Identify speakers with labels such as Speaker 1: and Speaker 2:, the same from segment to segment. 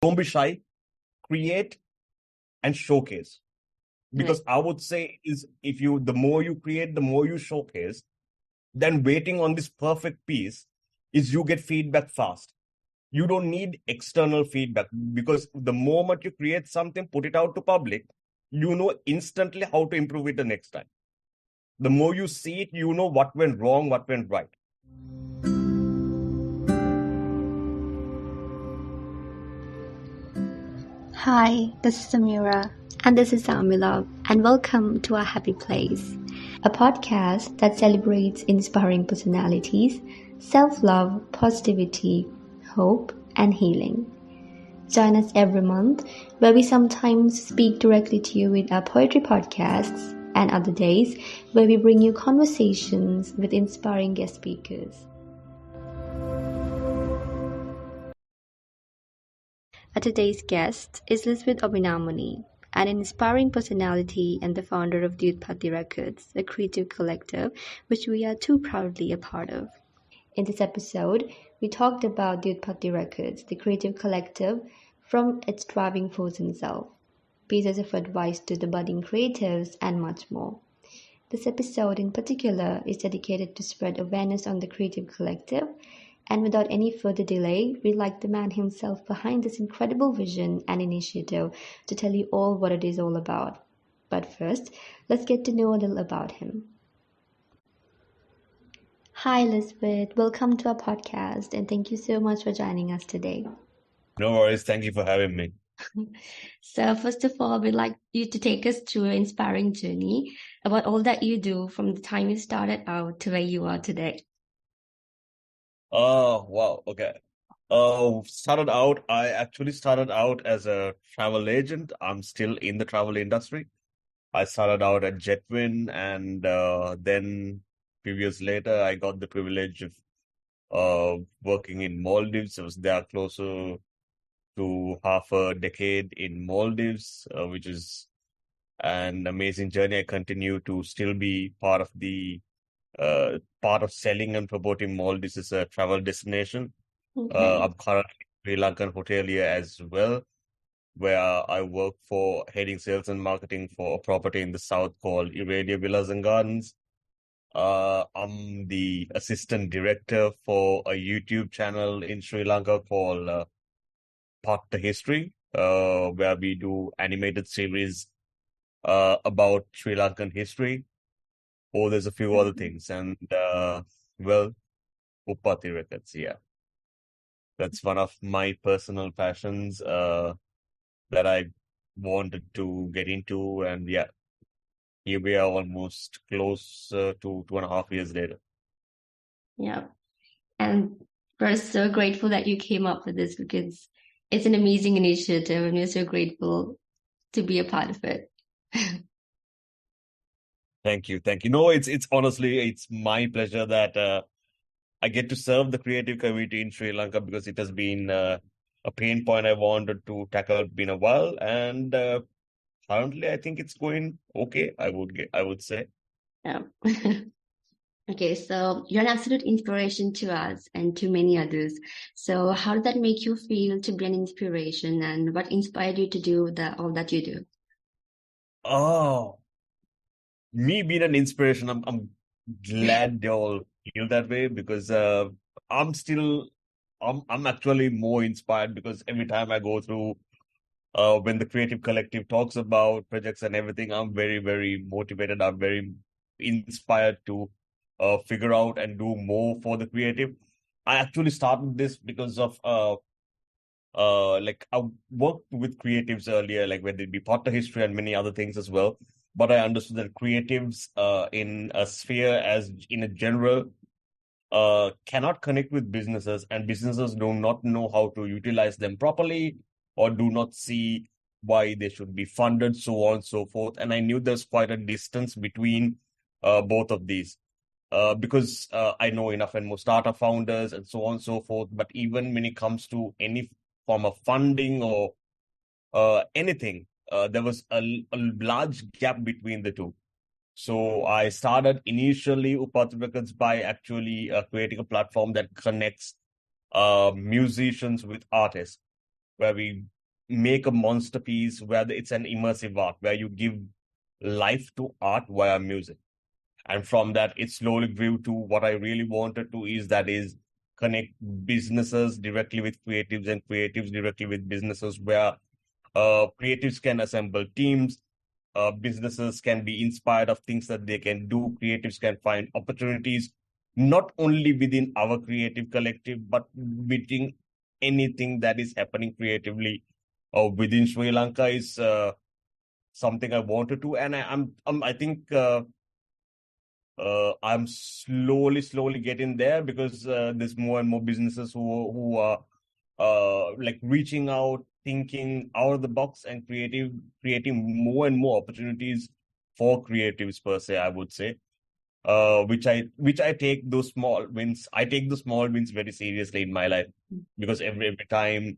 Speaker 1: Don't be shy, create and showcase. Because
Speaker 2: Right.
Speaker 1: I would say is the more you create, the more you showcase, then waiting on this perfect piece is you get feedback fast. You don't need external feedback because the moment you create something, put it out to public, you know instantly how to improve it the next time. The more you see it, you know what went wrong, what went right.
Speaker 3: Hi, this is Amira.
Speaker 2: And this is Amila, and welcome to Our Happy Place, a podcast that celebrates inspiring personalities, self love, positivity, hope, and healing. Join us every month, where we sometimes speak directly to you with our poetry podcasts, and other days where we bring you conversations with inspiring guest speakers. Today's guest is Liswith Obinamuni, an inspiring personality and the founder of the Utpatti Records, a creative collective which we are too proudly a part of. In this episode, we talked about the Utpatti Records, the creative collective, from its driving force himself, pieces of advice to the budding creatives, and much more. This episode in particular is dedicated to spread awareness on the creative collective, and without any further delay, we'd like the man himself behind this incredible vision and initiative to tell you all what it is all about. But first, let's get to know a little about him. Hi, Lisbeth. Welcome to our podcast, and thank you so much for joining us today.
Speaker 1: No worries. Thank you for having me.
Speaker 2: So, first of all, we'd like you to take us through an inspiring journey about all that you do from the time you started out to where you are today.
Speaker 1: Oh, wow. Okay. I actually started out as a travel agent. I'm still in the travel industry. I started out at Jetwin, and then few years later, I got the privilege of working in Maldives. I was there closer to half a decade in Maldives, which is an amazing journey. I continue to still be part of selling and promoting Maldives as a travel destination.
Speaker 2: Okay.
Speaker 1: I'm currently Sri Lankan hotelier as well, where I work for heading sales and marketing for a property in the south called Iradia Villas and Gardens. I'm the assistant director for a YouTube channel in Sri Lanka called Part the History, where we do animated series about Sri Lankan history. Oh, there's a few other things. And, well, Utpatti Records, yeah. That's one of my personal passions that I wanted to get into. And yeah, here we are almost close to 2.5 years later.
Speaker 2: Yeah. And we're so grateful that you came up with this because it's an amazing initiative and we're so grateful to be a part of it.
Speaker 1: Thank you. Thank you. No, it's honestly, it's my pleasure that I get to serve the creative community in Sri Lanka because it has been a pain point I wanted to tackle been a while. And currently, I think it's going okay, I would say.
Speaker 2: Yeah. Okay, so you're an absolute inspiration to us and to many others. So how did that make you feel to be an inspiration and what inspired you to do all that you do?
Speaker 1: Oh, me being an inspiration, I'm glad they all feel that way because I'm still I'm actually more inspired because every time I go through when the creative collective talks about projects and everything, I'm very, very motivated. I'm very inspired to figure out and do more for the creative. I actually started this because of like I worked with creatives earlier, like whether it be Potter history and many other things as well. But I understood that creatives in a sphere as in a general cannot connect with businesses, and businesses do not know how to utilize them properly or do not see why they should be funded, so on and so forth. And I knew there's quite a distance between both of these. Because I know enough and more startup founders and so on and so forth. But even when it comes to any form of funding or anything, there was a large gap between the two. So I started initially Utpatti Records by actually creating a platform that connects musicians with artists. where we make a monster piece where it's an immersive art, where you give life to art via music. And from that, it slowly grew to what I really wanted to is connect businesses directly with creatives and creatives directly with businesses, where creatives can assemble teams, businesses can be inspired of things that they can do, creatives can find opportunities, not only within our creative collective, but within anything that is happening creatively within Sri Lanka is something I wanted to. And I think I'm slowly getting there, because there's more and more businesses who are like reaching out, thinking out of the box, and creating more and more opportunities for creatives per se, I would say. Which I take those small wins. I take the small wins very seriously in my life, because every time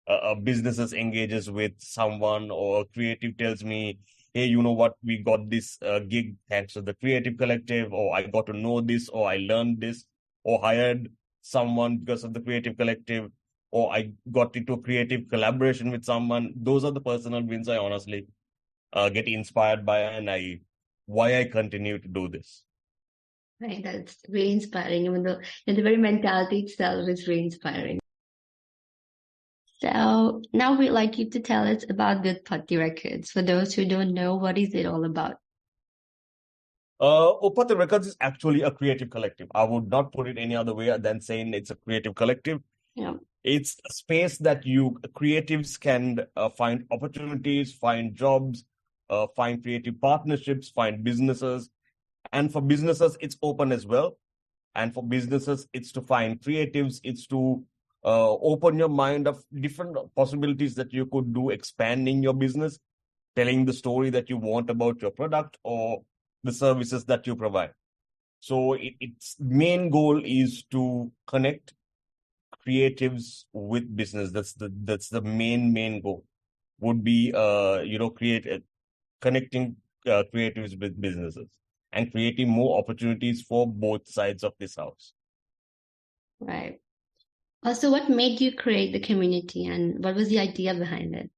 Speaker 1: a businesses engages with someone, or creative tells me, hey, you know what, we got this gig thanks to the creative collective, or I got to know this, or I learned this, or hired someone because of the creative collective, or I got into a creative collaboration with someone. Those are the personal wins I honestly get inspired by, and why I continue to do this.
Speaker 2: Right, that's very inspiring, even though the very mentality itself is very inspiring. So now we'd like you to tell us about the Utpatti Records. For those who don't know, what is it all about?
Speaker 1: Utpatti Records is actually a creative collective. I would not put it any other way than saying it's a creative collective.
Speaker 2: Yeah.
Speaker 1: It's a space that creatives can find opportunities, find jobs, find creative partnerships, find businesses. And for businesses, it's open as well. And for businesses, it's to find creatives, it's to open your mind of different possibilities that you could do, expanding your business, telling the story that you want about your product or the services that you provide. So its main goal is to connect creatives with business. That's the main goal. Would be connecting creatives with businesses and creating more opportunities for both sides of this house.
Speaker 2: Right. Also, what made you create the community, and what was the idea behind it?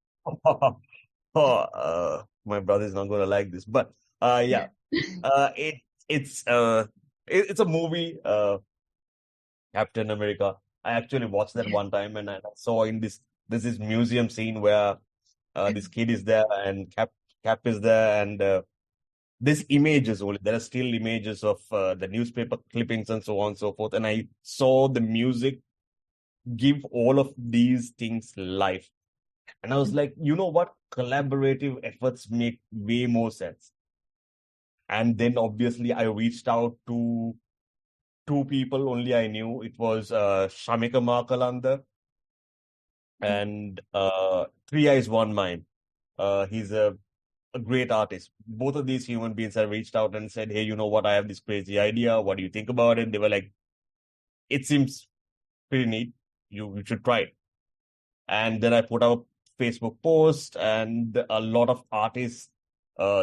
Speaker 1: My brother's not gonna like this, but yeah, it's a movie, Captain America. I actually watched that one time, and I saw there's this museum scene where this kid is there and Cap is there, and this images only. There are still images of the newspaper clippings and so on and so forth. And I saw the music give all of these things life. And I was like, you know what? Collaborative efforts make way more sense. And then obviously I reached out to two people only I knew. It was Shamika Markalanda and Three Eyes One Mind. He's a great artist. Both of these human beings have reached out and said, hey, you know what? I have this crazy idea. What do you think about it? They were like, it seems pretty neat. You should try it. And then I put out Facebook post, and a lot of artists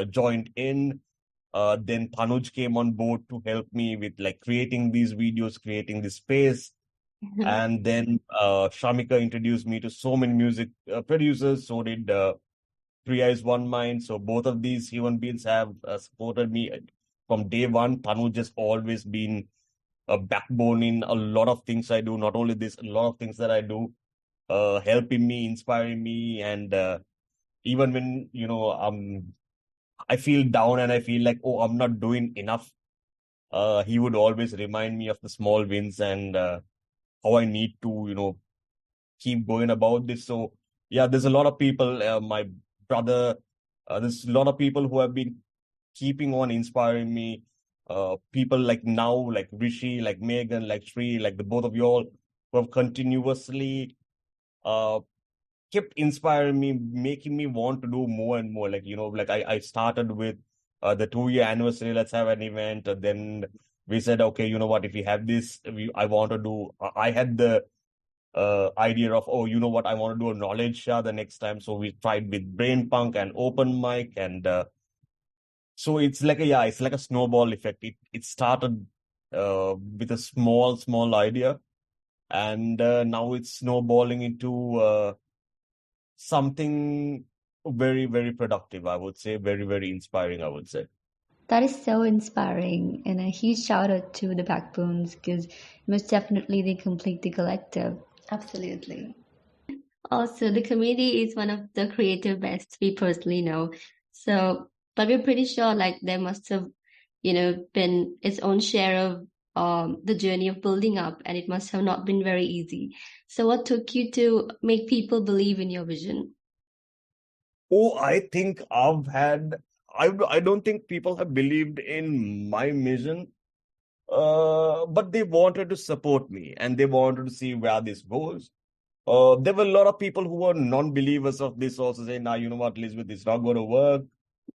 Speaker 1: joined in. Then Tanuj came on board to help me with like creating these videos, creating this space. And then Shamika introduced me to so many music producers. So did Three Eyes, One Mind. So both of these human beings have supported me from day one. Tanuj has always been a backbone in a lot of things I do. Not only this, a lot of things that I do, helping me, inspiring me, and even when I feel down and I feel like, oh, I'm not doing enough. He would always remind me of the small wins and how I need to keep going about this. So yeah, there's a lot of people. My brother, there's a lot of people who have been keeping on inspiring me. People like now, like Rishi, like Megan, like Sri, like the both of you all who have continuously kept inspiring me, making me want to do more and more. Like I started with the 2-year anniversary, let's have an event. And then we said, okay, you know what, if we have this, I want to do, I had the idea of, oh, you know what, I want to do a knowledge share the next time. So we tried with Brain Punk and Open Mic, and so it's like a snowball effect. It started with a small idea, and now it's snowballing into something very, very productive, I would say. Very, very inspiring, I would say.
Speaker 2: That is so inspiring, and a huge shout out to the Backbones because most definitely they complete the collective. Absolutely. Also, the community is one of the creative best we personally know. So, but we're pretty sure like there must have, been its own share of the journey of building up, and it must have not been very easy. So, what took you to make people believe in your vision?
Speaker 1: Oh, I think I don't think people have believed in my mission, but they wanted to support me and they wanted to see where this goes. There were a lot of people who were non-believers of this also saying, nah, you know what, Lisbeth, it's not going to work.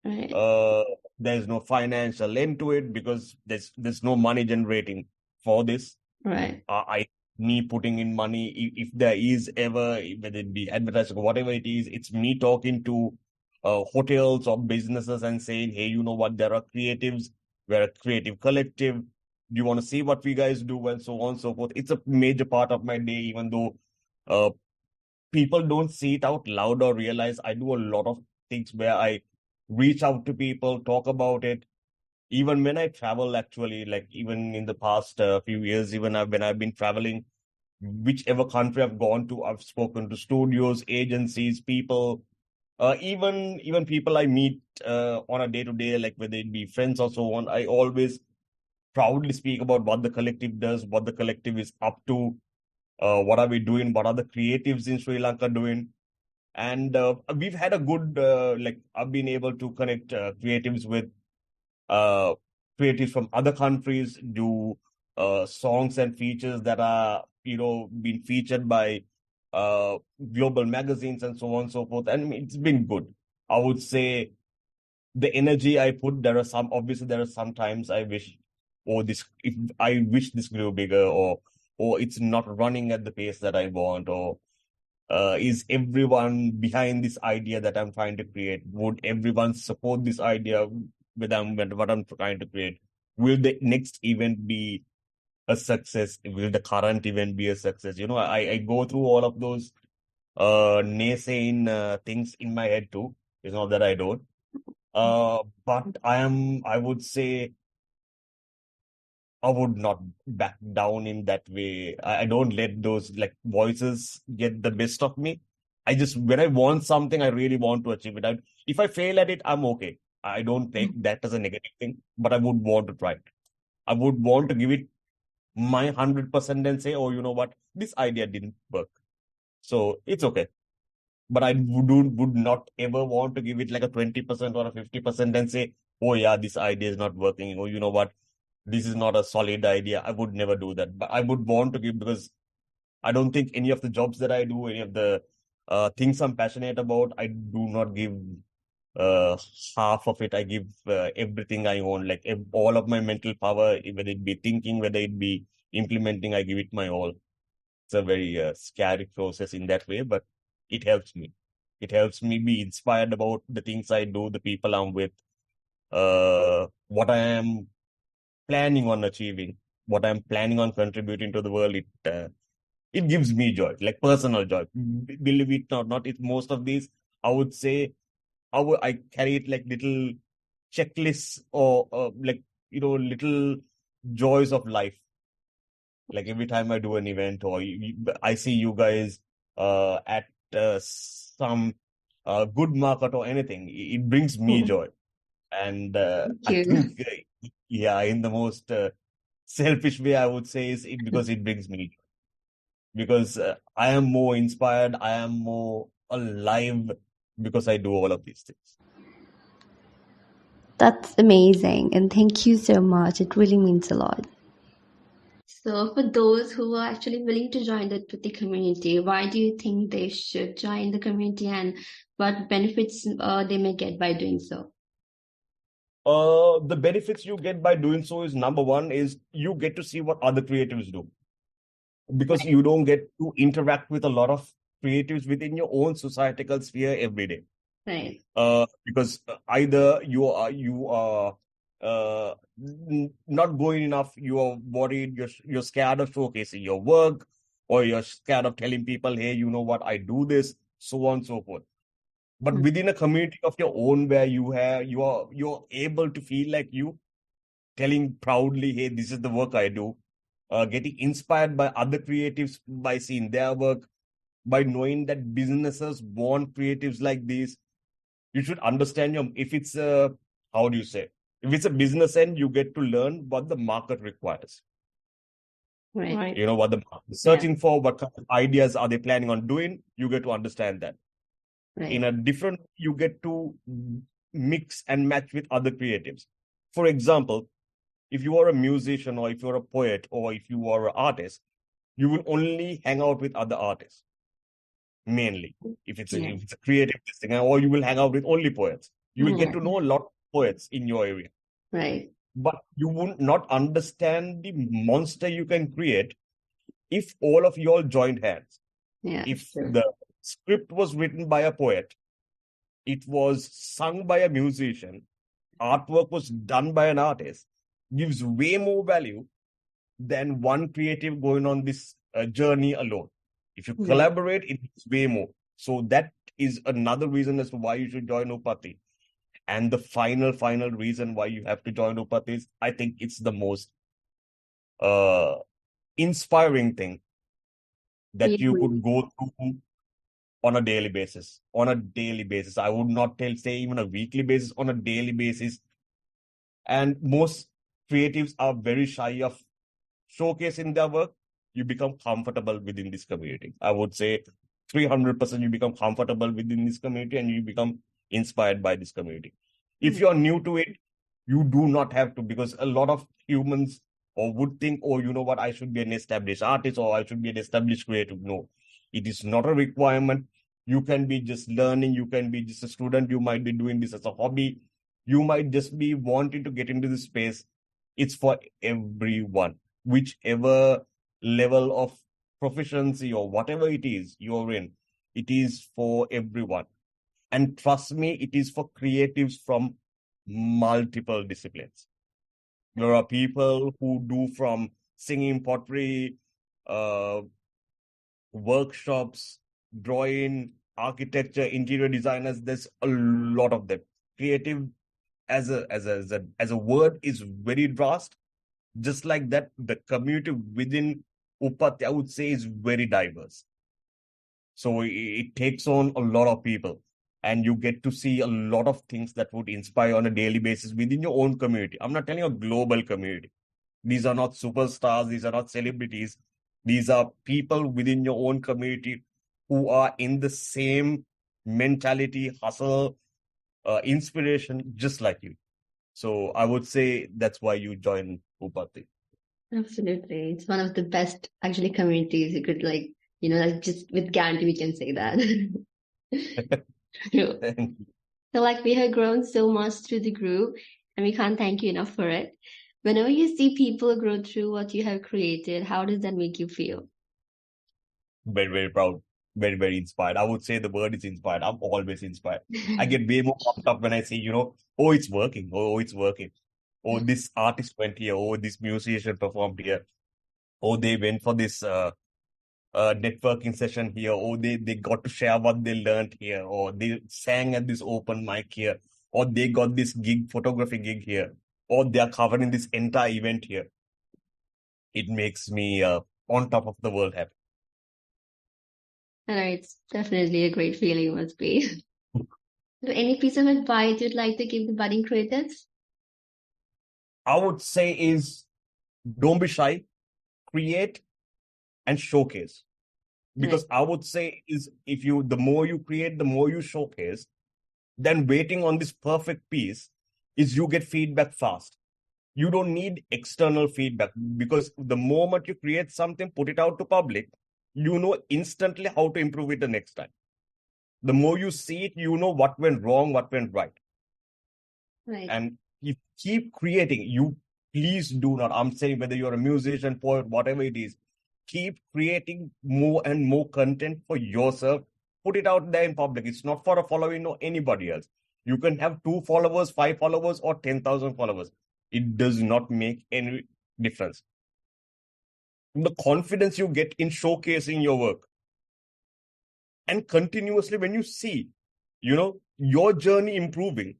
Speaker 2: Right,
Speaker 1: Uh, there's no financial end to it because there's no money generating for this.
Speaker 2: right,
Speaker 1: I Me putting in money, if there is ever, whether it be advertising or whatever it is, it's me talking to hotels or businesses and saying, hey, you know what, there are creatives, we're a creative collective. Do you want to see what we guys do and so on and so forth? It's a major part of my day, even though uh, people don't see it out loud or realize I do a lot of things where I reach out to people, talk about it. Even when I travel, actually, like even in the past few years, when I've been traveling, whichever country I've gone to, I've spoken to studios, agencies, people, even people I meet on a day to day, like whether it be friends or so on. I always proudly speak about what the collective does, what the collective is up to, what are we doing, what are the creatives in Sri Lanka doing. And we've had a good, like, I've been able to connect creatives with uh, creatives from other countries, do songs and features that are, being featured by uh, global magazines and so on and so forth. And it's been good. I would say the energy I put, obviously there are some times I wish, if I wish this grew bigger, or it's not running at the pace that I want, or is everyone behind this idea that I'm trying to create? Would everyone support this idea with what I'm trying to create? Will the next event be a success? Will the current event be a success? I go through all of those naysaying things in my head too. It's not that I don't. But I would say, I would not back down in that way. I don't let those like voices get the best of me. When I want something, I really want to achieve it. If I fail at it, I'm okay. I don't take that as a negative thing, but I would want to try it. I would want to give it my 100% and say, oh, you know what? This idea didn't work. So it's okay. But I would not ever want to give it like a 20% or a 50% and say, oh yeah, this idea is not working. Or you know what? This is not a solid idea. I would never do that. But I would want to give, because I don't think any of the jobs that I do, any of the things I'm passionate about, I do not give uh, half of it. I give everything I own, like all of my mental power, whether it be thinking, whether it be implementing, I give it my all. It's a very scary process in that way, but it helps me. It helps me be inspired about the things I do, the people I'm with, what I am planning on achieving, what I'm planning on contributing to the world. It gives me joy, like personal joy. Believe it or not, it's most of these. I would say I carry it like little checklists, or like little joys of life. Like every time I do an event, or I see you guys at some good market or anything, it brings me
Speaker 2: Hmm.
Speaker 1: joy. And
Speaker 2: Thank
Speaker 1: I
Speaker 2: you.
Speaker 1: think, yeah, in the most selfish way, I would say, is it because it brings me joy. Because I am more inspired, I am more alive because I do all of these things.
Speaker 2: That's amazing, and thank you so much. It really means a lot. So, for those who are actually willing to join the Utpatti community, why do you think they should join the community, and what benefits they may get by doing so?
Speaker 1: The benefits you get by doing so is, number one is you get to see what other creatives do, because you don't get to interact with a lot of creatives within your own societal sphere every day.
Speaker 2: Right.
Speaker 1: Because either you are not going enough, you are worried, you're scared of showcasing your work, or you're scared of telling people, hey, you know what, I do this. so on and so forth. But within a community of your own, where you're able to feel like you telling proudly, hey, this is the work I do, getting inspired by other creatives by seeing their work, by knowing that businesses want creatives like this. You should understand if it's a, how do you say, if it's a business end, you get to learn what the market requires.
Speaker 2: Right.
Speaker 1: You know what the market is searching for, what kind of ideas are they planning on doing. You get to understand that.
Speaker 2: Right.
Speaker 1: In a different, you get to mix and match with other creatives. For example, if you are a musician, or if you're a poet, or if you are an artist, you will only hang out with other artists, mainly. If it's a creative thing, or you will hang out with only poets. You will get to know a lot of poets in your area.
Speaker 2: Right.
Speaker 1: But you would not understand the monster you can create if all of you all joined hands.
Speaker 2: Yeah.
Speaker 1: If the script was written by a poet, it was sung by a musician, artwork was done by an artist, gives way more value than one creative going on this journey alone. If you collaborate, it's way more. So that is another reason as to why you should join Utpatti. And the final reason why you have to join Utpatti is, I think it's the most inspiring thing that you could go through on a daily basis. On a daily basis. I would not say even a weekly basis, on a daily basis. And most creatives are very shy of showcasing their work. You become comfortable within this community. I would say 300% you become comfortable within this community, and you become inspired by this community. If you're new to it, you do not have to, because a lot of humans would think, oh, you know what, I should be an established artist, or I should be an established creative. No, it is not a requirement. You can be just learning. You can be just a student. You might be doing this as a hobby. You might just be wanting to get into this space. It's for everyone, whichever level of proficiency or whatever it is you're in, it is for everyone. And trust me, it is for creatives from multiple disciplines. There are people who do from singing, pottery, workshops, drawing, architecture, interior designers. There's a lot of them. Creative as a word is very vast. Just like that, the community within Utpatti, I would say, is very diverse. So it takes on a lot of people, and you get to see a lot of things that would inspire on a daily basis within your own community. I'm not telling you a global community. These are not superstars. These are not celebrities. These are people within your own community who are in the same mentality, hustle, inspiration, just like you. So I would say that's why you join Utpatti.
Speaker 2: Absolutely. It's one of the best, actually, communities you could, like, just with guarantee we can say that. True. So, like, we have grown so much through the group, and we can't thank you enough for it. Whenever you see people grow through what you have created, how does that make you feel?
Speaker 1: Very, very proud. Very, very inspired. I would say the word is inspired. I'm always inspired. I get way more pumped up when I see, oh, it's working. Oh, it's working. Oh, this artist went here. Oh, this musician performed here. Oh, they went for this networking session here. Oh, they got to share what they learned here. Or they sang at this open mic here. Or they got this photography gig here. Or they are covering this entire event here. It makes me on top of the world happy.
Speaker 2: And it's definitely a great feeling, must be. So any piece of advice you'd like to give the budding creators?
Speaker 1: I would say is, don't be shy, create and showcase. Because I would say is, the more you create, the more you showcase, then waiting on this perfect piece is you get feedback fast. You don't need external feedback, because the moment you create something, put it out to public, you know instantly how to improve it the next time. The more you see it, you know what went wrong, what went right. And you keep creating. You please do not, I'm saying, whether you're a musician, poet, whatever it is, keep creating more and more content for yourself. Put it out there in public. It's not for a following or anybody else. You can have 2 followers, 5 followers, or 10,000 followers. It does not make any difference. The confidence you get in showcasing your work And continuously, when you see, your journey improving,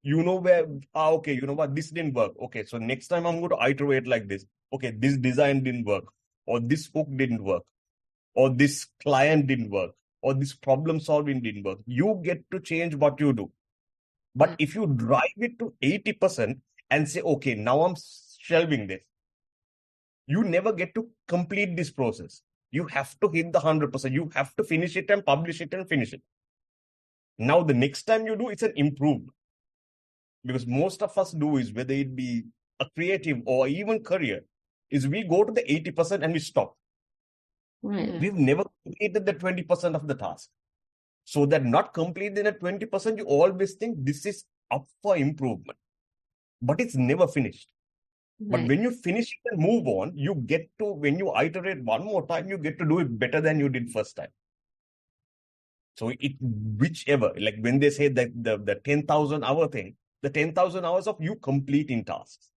Speaker 1: where, okay, you know what, this didn't work. Okay, so next time I'm going to iterate like this. Okay, this design didn't work, or this hook didn't work, or this client didn't work, or this problem solving didn't work. You get to change what you do. But if you drive it to 80% and say, okay, now I'm shelving this, you never get to complete this process. You have to hit the 100%. You have to finish it and publish it and finish it. Now, the next time you do, it's an improvement. Because most of us do is, whether it be a creative or even career, is we go to the 80% and we stop. We've never completed the 20% of the task. So that not completing the 20%, you always think this is up for improvement. But it's never finished. But when you finish it and move on, you get to, when you iterate one more time, you get to do it better than you did first time. So whichever, like when they say that the 10,000 hour thing, the 10,000 hours of you completing tasks,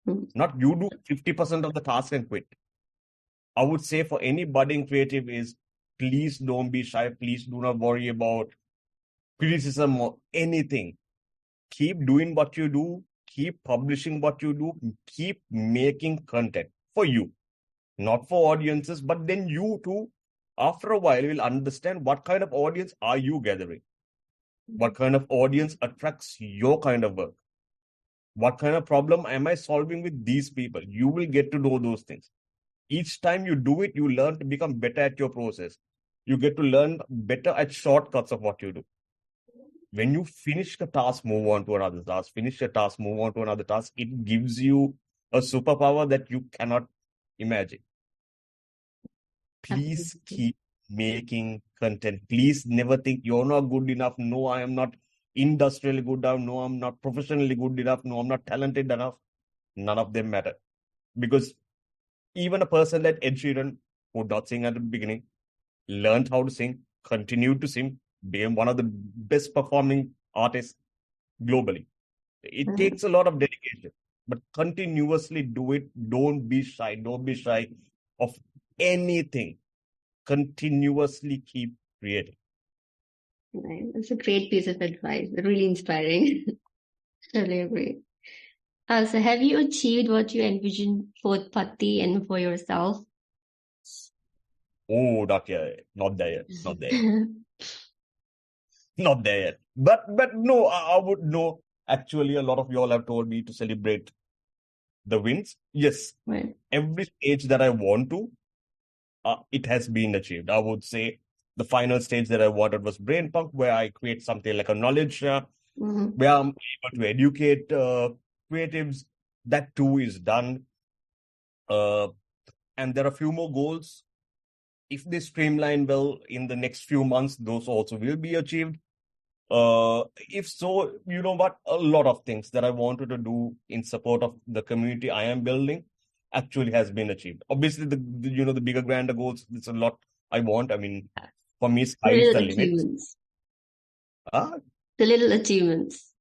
Speaker 1: not you do 50% of the task and quit. I would say for any budding creative is, please don't be shy. Please do not worry about criticism or anything. Keep doing what you do. Keep publishing what you do. Keep making content for you, not for audiences. But then you too, after a while, will understand what kind of audience are you gathering. What kind of audience attracts your kind of work. What kind of problem am I solving with these people? You will get to know those things. Each time you do it, you learn to become better at your process. You get to learn better at shortcuts of what you do. When you finish the task, move on to another task. Finish a task, move on to another task. It gives you a superpower that you cannot imagine. Please keep making content. Please never think you're not good enough. No, I am not industrially good enough. No, I'm not professionally good enough. No, I'm not talented enough. None of them matter. Because even a person like Ed Sheeran, who did not sing at the beginning, learned how to sing, continued to sing, became one of the best performing artists globally. It takes a lot of dedication, but continuously do it. Don't be shy. Don't be shy of anything. Continuously keep creating.
Speaker 2: Right. That's a great piece of advice. Really inspiring. Totally agree. So have you achieved what you envisioned for Utpatti and for yourself?
Speaker 1: Oh, not yet. Not there yet. Not there yet. Not there yet. But no, I would know. Actually, a lot of y'all have told me to celebrate the wins. Yes.
Speaker 2: Right.
Speaker 1: Every stage that I want to, it has been achieved. I would say the final stage that I wanted was Brain Punk, where I create something like a knowledge share, where I'm able to educate creatives. That too is done. And there are a few more goals. If they streamline well in the next few months, those also will be achieved. If so, you know what? A lot of things that I wanted to do in support of the community I am building actually has been achieved. Obviously, the bigger, grander goals, there's a lot I want. I mean, for me, sky's the limit.
Speaker 2: The little achievements.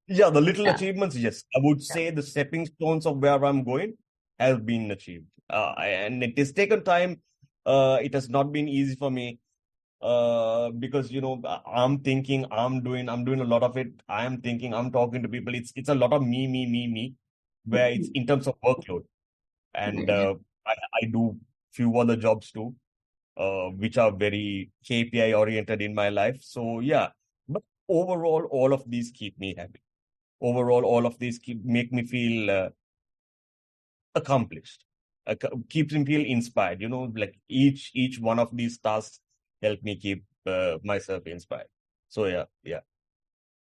Speaker 1: Yeah, the little achievements, yes. I would say the stepping stones of where I'm going have been achieved. And it has taken time. It has not been easy for me. Because I'm thinking, I'm doing a lot of it. I am thinking, I'm talking to people. It's a lot of me, where it's in terms of workload, and I do few other jobs too, which are very KPI oriented in my life. So yeah, but overall, all of these keep me happy. Overall, all of these make me feel accomplished. Keeps me feel inspired. Like each one of these tasks help me keep myself inspired. So yeah.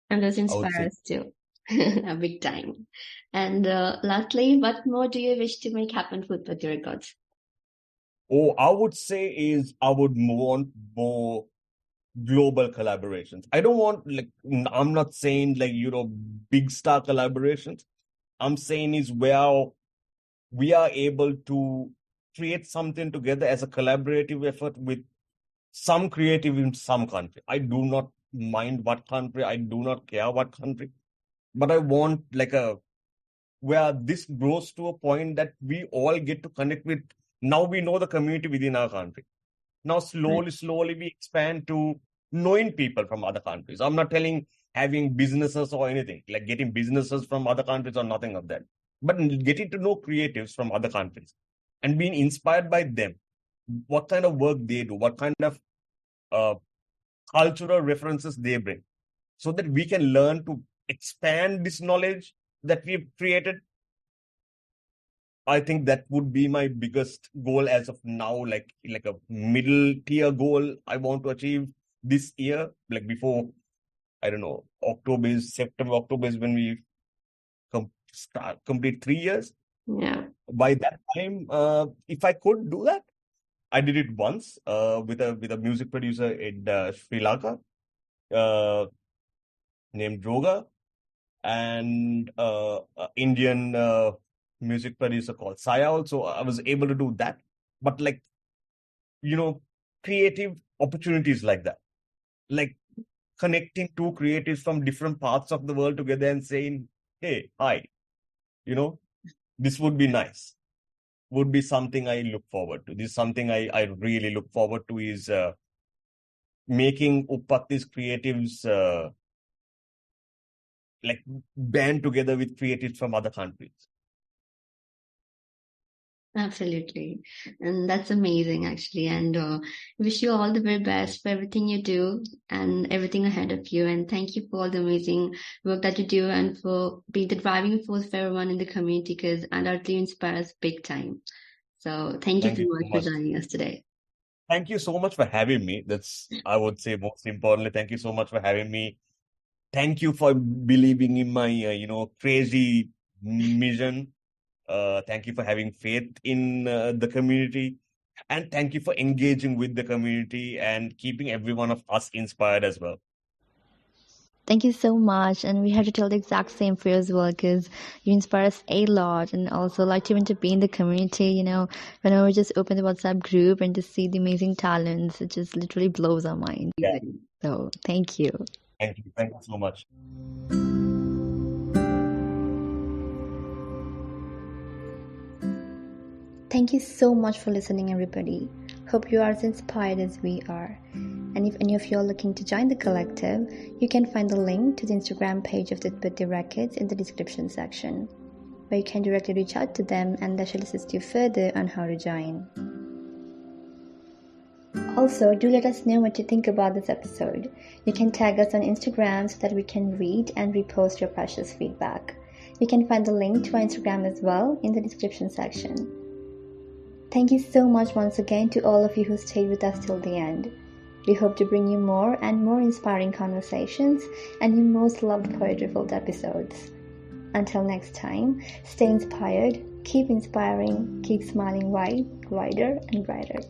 Speaker 2: And this inspires too, a big time. And lastly, what more do you wish to make happen for Utpatti Records?
Speaker 1: Oh, I would say is I would want more global collaborations. I don't want I'm not saying big star collaborations. I'm saying is where we are able to create something together as a collaborative effort with some creative in some country. I do not mind what country. I do not care what country. But I want where this grows to a point that we all get to connect with. Now we know the community within our country. Now, slowly we expand to knowing people from other countries. I'm not telling having businesses or anything, like getting businesses from other countries or nothing of that, but getting to know creatives from other countries and being inspired by them, what kind of work they do, what kind of uh, cultural references they bring, so that we can learn to expand this knowledge that we've created. I think that would be my biggest goal as of now, like a middle tier goal I want to achieve this year, like before, I don't know, September, October is when we complete 3 years.
Speaker 2: Yeah.
Speaker 1: By that time, if I could do that, I did it once with a music producer in Sri Lanka named Droga, and Indian music producer called Saya. Also, I was able to do that. But creative opportunities like that, like connecting two creatives from different parts of the world together and saying, "Hey, hi, this would be nice." Would be something I look forward to. This is something I really look forward to, is making Uppatti's creatives like band together with creatives from other countries.
Speaker 2: Absolutely. And that's amazing, actually. And wish you all the very best for everything you do and everything ahead of you. And thank you for all the amazing work that you do and for being the driving force for everyone in the community, because undoubtedly you inspire us big time. So thank you
Speaker 1: Thank
Speaker 2: so
Speaker 1: you
Speaker 2: much
Speaker 1: so
Speaker 2: for
Speaker 1: much.
Speaker 2: joining us today.
Speaker 1: Thank you so much for having me. That's, I would say, most importantly, thank you so much for having me. Thank you for believing in my, crazy mission. Thank you for having faith in the community. And thank you for engaging with the community and keeping every one of us inspired as well.
Speaker 3: Thank you so much. And we have to tell the exact same for you as well, because you inspire us a lot. And also, like, even to be in the community, whenever we just open the WhatsApp group and to see the amazing talents, it just literally blows our mind.
Speaker 1: Yeah.
Speaker 3: So, thank you.
Speaker 1: Thank you. Thank you so much.
Speaker 3: Thank you so much for listening, everybody. Hope you are as inspired as we are. And if any of you are looking to join the collective, you can find the link to the Instagram page of the Utpatti Records in the description section, where you can directly reach out to them and they shall assist you further on how to join. Also, do let us know what you think about this episode. You can tag us on Instagram so that we can read and repost your precious feedback. You can find the link to our Instagram as well in the description section. Thank you so much once again to all of you who stayed with us till the end. We hope to bring you more and more inspiring conversations and your most loved poetry-filled episodes. Until next time, stay inspired, keep inspiring, keep smiling wide, wider and brighter.